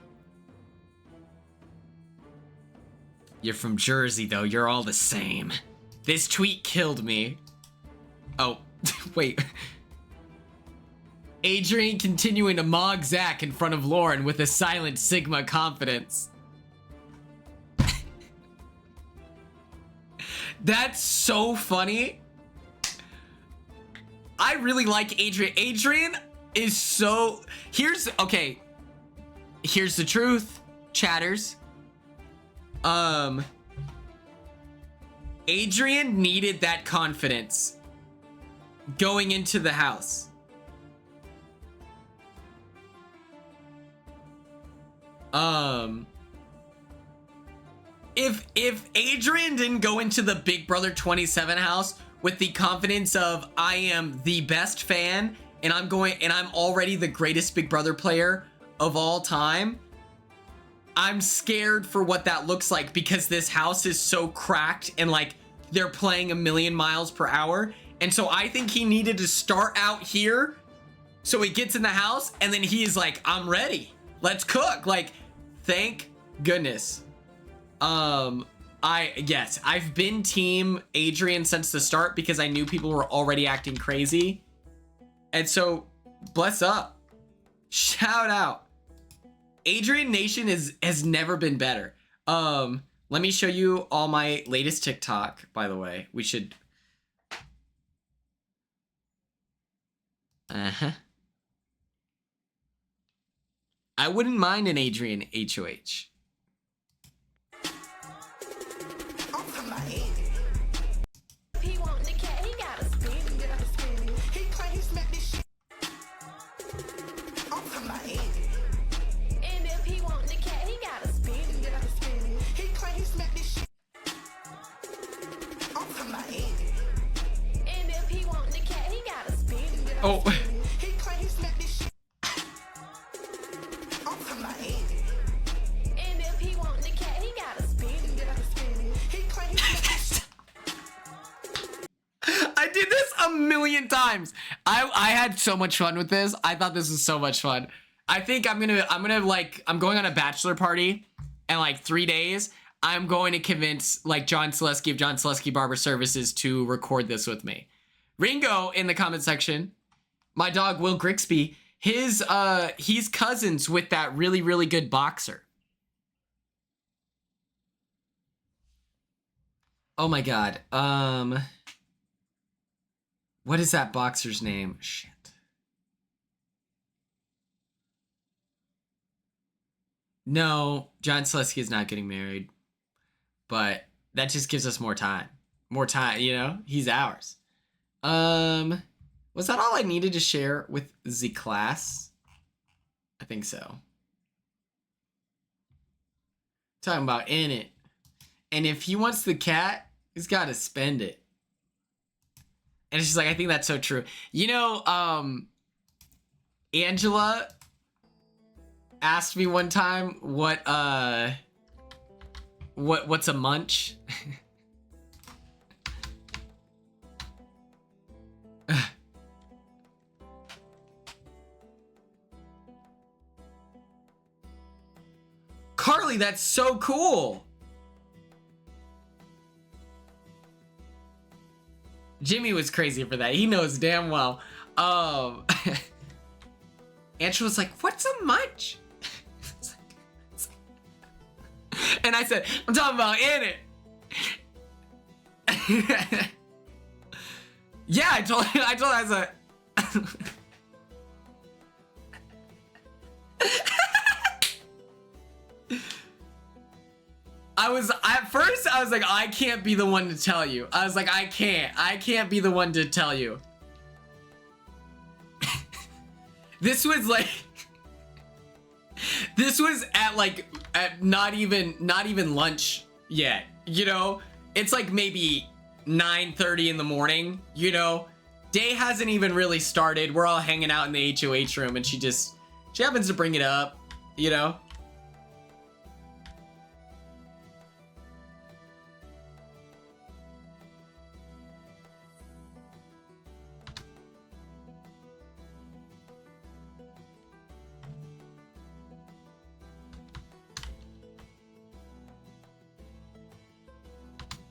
You're from Jersey, though. You're all the same. This tweet killed me. Oh, wait. Adrian continuing to mog Zach in front of Lauren with a silent Sigma confidence. That's so funny. I really like Adrian. Adrian is so... Okay. Here's the truth, chatters. Adrian needed that confidence going into the house. If Adrian didn't go into the Big Brother 27 house with the confidence of I am the best fan and I'm already the greatest Big Brother player of all time, I'm scared for what that looks like because this house is so cracked and like they're playing 1,000,000 miles per hour. And so I think he needed to start out here so he gets in the house and then he's like, I'm ready. Let's cook. Like, thank goodness. Yes, I've been team Adrian since the start because I knew people were already acting crazy. And so, bless up. Shout out. Adrian Nation has never been better. Let me show you all my latest TikTok, by the way. We should... Uh-huh. I wouldn't mind an Adrian HOH. Oh. I did this a million times. I had so much fun with this. I thought this was so much fun. I think I'm going on a bachelor party in like 3 days. I'm going to convince like John Selesky of John Selesky Barber Services to record this with me. Ringo in the comment section. My dog Will Grixby. He's cousins with that really, really good boxer. Oh my god. What is that boxer's name? Shit. No, John Selesky is not getting married. But that just gives us more time. More time, you know? He's ours. Was that all I needed to share with the class? I think so. Talking about in it. And if he wants the cat, he's got to spend it. And it's just like, I think that's so true. You know, Angela asked me one time what's a munch? Carly, that's so cool. Jimmy was crazy for that. He knows damn well. Andrew was like, what's a munch? And I said, I'm talking about in it. Yeah, I told her, I said, at first I was like, I can't be the one to tell you. I was like, I can't be the one to tell you. This was at not even lunch yet, you know? It's like maybe 9:30 in the morning, you know? Day hasn't even really started. We're all hanging out in the HOH room and she happens to bring it up, you know?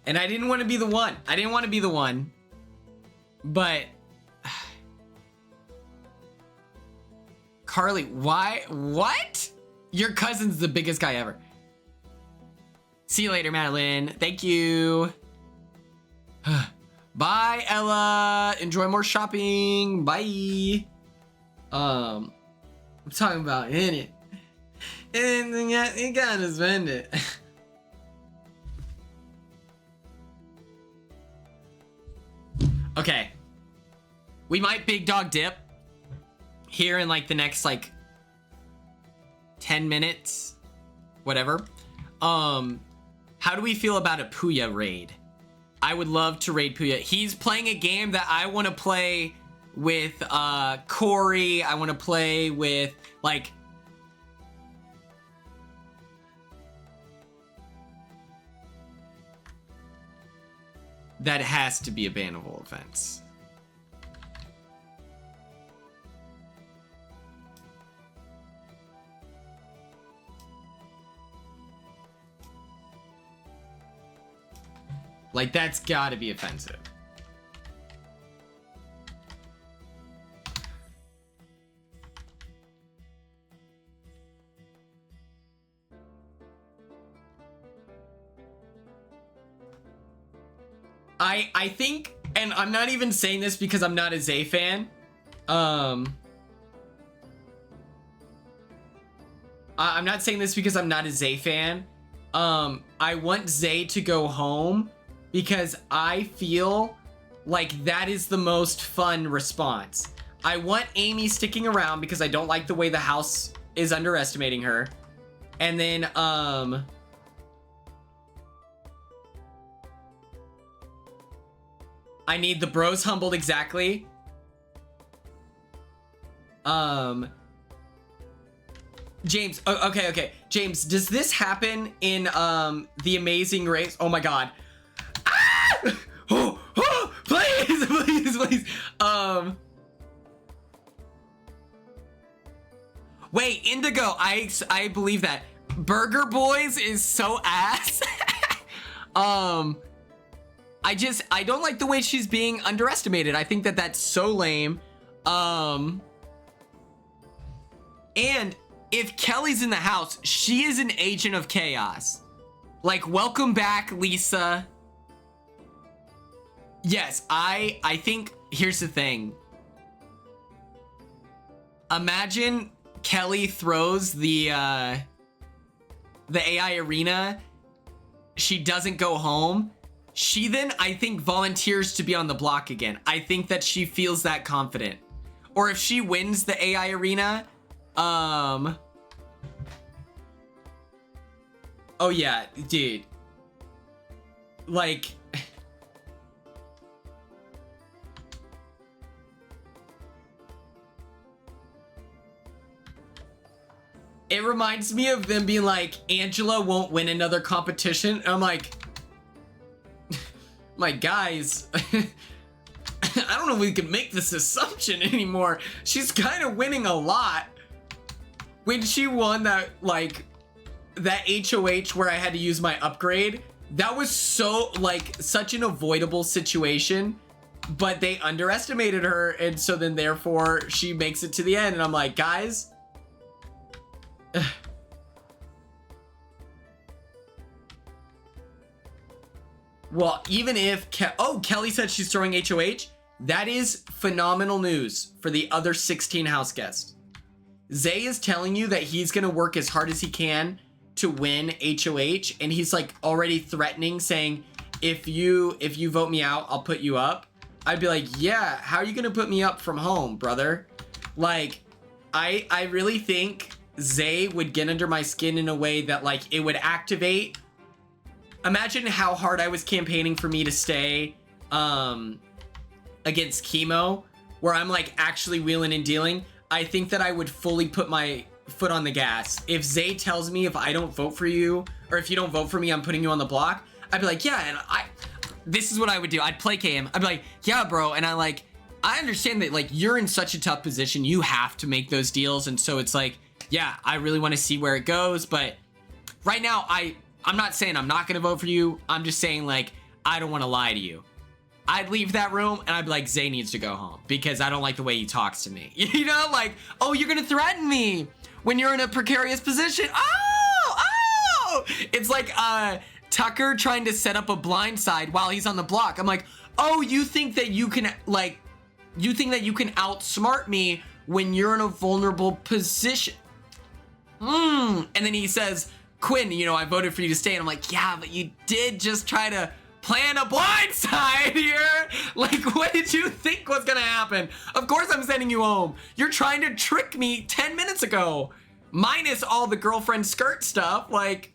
And I didn't want to be the one. But Carly, why? What? Your cousin's the biggest guy ever. See you later, Madeline. Thank you. Bye, Ella. Enjoy more shopping. Bye. I'm talking about in it. And you gotta spend it. Okay, we might big dog dip here in like the next like 10 minutes, whatever. How do we feel about a Puya raid? I would love to raid Puya. He's playing a game that I want to play with Corey. I want to play with like that has to be a bannable offense. Like, that's gotta be offensive. I think, and I'm not even saying this because I'm not a Zay fan. I'm not saying this because I'm not a Zay fan. I want Zay to go home because I feel like that is the most fun response. I want Amy sticking around because I don't like the way the house is underestimating her. And then, I need the bros humbled, exactly. James, okay. James, does this happen in The Amazing Race? Oh my god. Ah! Oh, please. Wait, Indigo, I believe that. Burger Boys is so ass. I don't like the way she's being underestimated. I think that that's so lame. And if Kelly's in the house, she is an agent of chaos. Like, welcome back, Lisa. Yes, I think, here's the thing. Imagine Kelly throws the AI arena. She doesn't go home. She then, I think, volunteers to be on the block again. I think that she feels that confident. Or if she wins the AI arena, oh yeah, dude. Like, It reminds me of them being like, Angela won't win another competition. And I'm like, guys, I don't know if we can make this assumption anymore. She's kind of winning a lot. When she won that, like, that HOH where I had to use my upgrade, that was so, like, such an avoidable situation, but they underestimated her, and so then therefore she makes it to the end, and I'm like, guys, well, even if Kelly said she's throwing HOH, that is phenomenal news for the other 16 house guests. Zay is telling you that he's gonna work as hard as he can to win HOH, and he's like already threatening, saying, if you vote me out, I'll put you up. I'd be like, yeah, how are you gonna put me up from home, brother? Like, I really think Zay would get under my skin in a way that, like, it would activate. Imagine how hard I was campaigning for me to stay against chemo, where I'm like actually wheeling and dealing. I think that I would fully put my foot on the gas. If Zay tells me if I don't vote for you, or if you don't vote for me, I'm putting you on the block, I'd be like, yeah, and this is what I would do. I'd placate him. I'd be like, yeah, bro, and I understand that, like, you're in such a tough position. You have to make those deals, and so it's like, yeah, I really want to see where it goes, but right now, I'm not saying I'm not going to vote for you. I'm just saying, like, I don't want to lie to you. I'd leave that room and I'd be like, Zay needs to go home because I don't like the way he talks to me. You know, like, oh, you're going to threaten me when you're in a precarious position. Oh, it's like Tucker trying to set up a blind side while he's on the block. I'm like, oh, you think that you can outsmart me when you're in a vulnerable position. And then he says, Quinn, you know, I voted for you to stay. And I'm like, yeah, but you did just try to plan a blind side here. Like, what did you think was gonna happen? Of course I'm sending you home. You're trying to trick me 10 minutes ago. Minus all the girlfriend skirt stuff, like.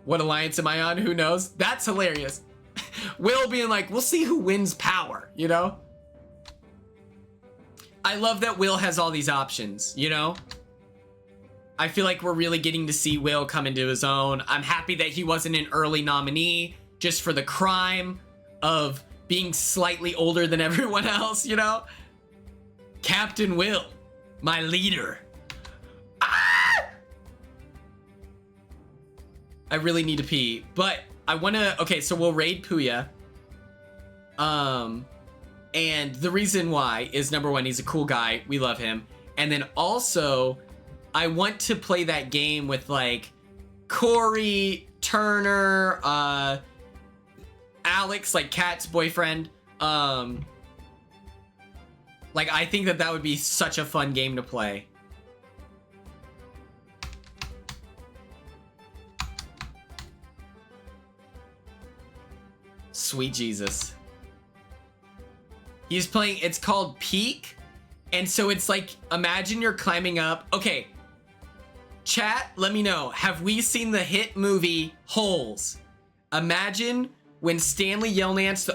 What alliance am I on? Who knows? That's hilarious. Will being like, we'll see who wins power, you know? I love that Will has all these options, you know? I feel like we're really getting to see Will come into his own. I'm happy that he wasn't an early nominee just for the crime of being slightly older than everyone else, you know? Captain Will, my leader. Ah! I really need to pee, but I want to... Okay, so we'll raid Puya. And the reason why is, number one, he's a cool guy. We love him. And then also, I want to play that game with, like, Corey, Turner, Alex, like Kat's boyfriend. Like, I think that would be such a fun game to play. Sweet Jesus. He's playing, it's called Peak. And so it's like, imagine you're climbing up. Okay. Chat, let me know. Have we seen the hit movie Holes? Imagine when Stanley Yelnats,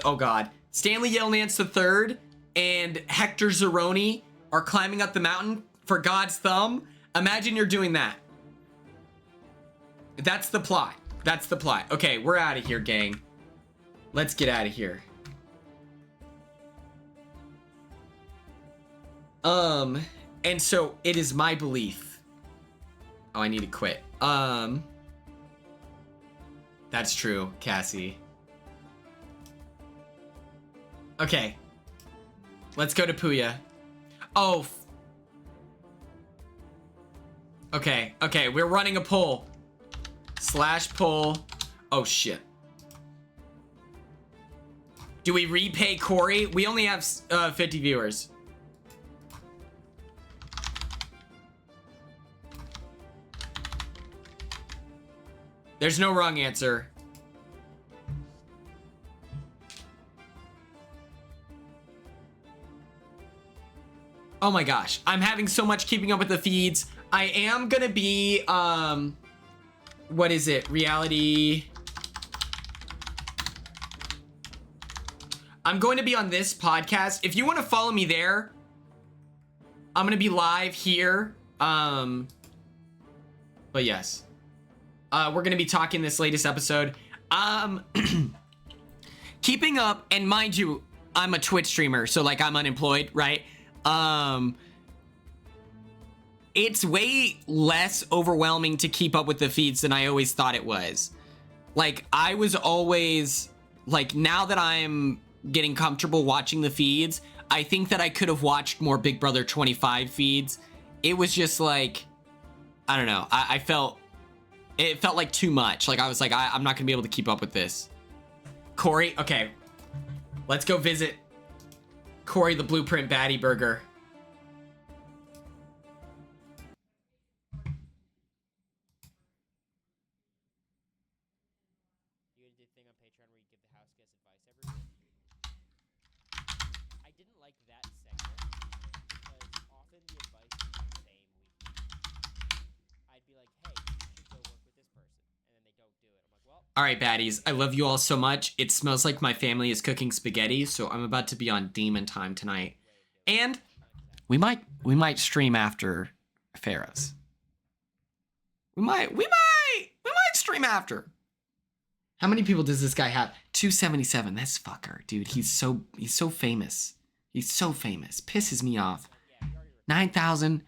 Stanley Yelnats III and Hector Zeroni are climbing up the mountain for God's thumb. Imagine you're doing that. That's the plot. That's the plot. Okay, we're out of here, gang. Let's get out of here. And so it is my belief. Oh, I need to quit. That's true, Cassie. Okay. Let's go to Puya. Oh. Okay, we're running a poll. /poll. Oh, shit. Do we repay Corey? We only have 50 viewers. There's no wrong answer. Oh my gosh. I'm having so much keeping up with the feeds. I am gonna be, what is it? Reality. I'm going to be on this podcast. If you want to follow me there, I'm gonna be live here. But yes. We're gonna be talking this latest episode. Keeping up, and mind you, I'm a Twitch streamer, so like I'm unemployed, right? It's way less overwhelming to keep up with the feeds than I always thought it was. Like, I was always, like, now that I'm getting comfortable watching the feeds, I think that I could have watched more Big Brother 25 feeds. It was just like, I don't know. It felt like too much. Like, I was like, I'm not gonna be able to keep up with this. Corey, okay. Let's go visit Corey the Blueprint Baddie Burger. All right, baddies, I love you all so much. It smells like my family is cooking spaghetti, so I'm about to be on demon time tonight. And we might stream after Pharoah's. We might stream after. How many people does this guy have? 277. That's fucker, dude. He's so famous. He's so famous. Pisses me off. 9,000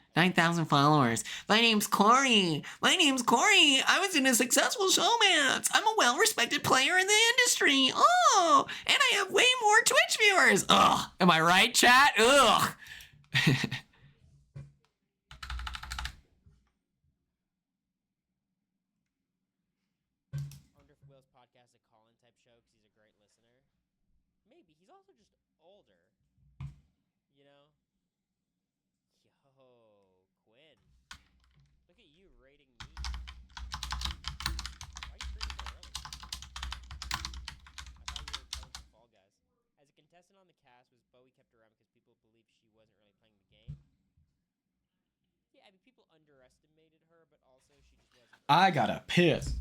followers. My name's Corey. I was in a successful showmance. I'm a well-respected player in the industry. Oh, and I have way more Twitch viewers. Ugh. Am I right, chat? Ugh. I gotta piss.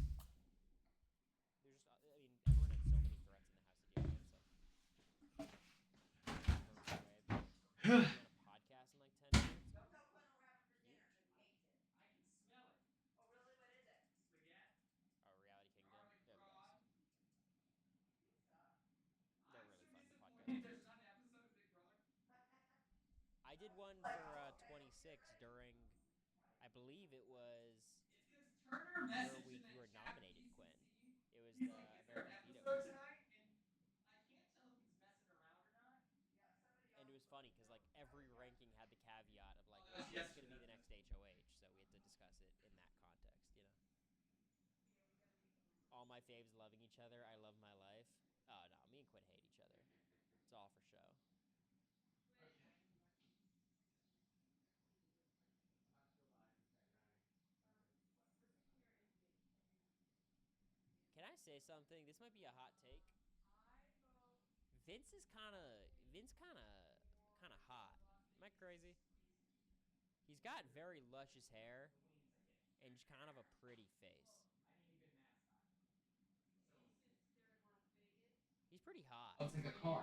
Looks like a car.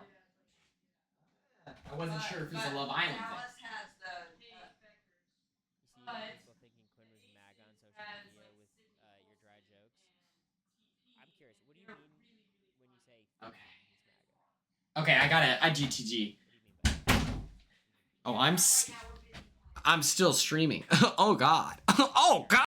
I wasn't sure if it was a Love Island thing. Okay. Okay, I GTG. Oh, I'm still streaming. Oh God. Oh God.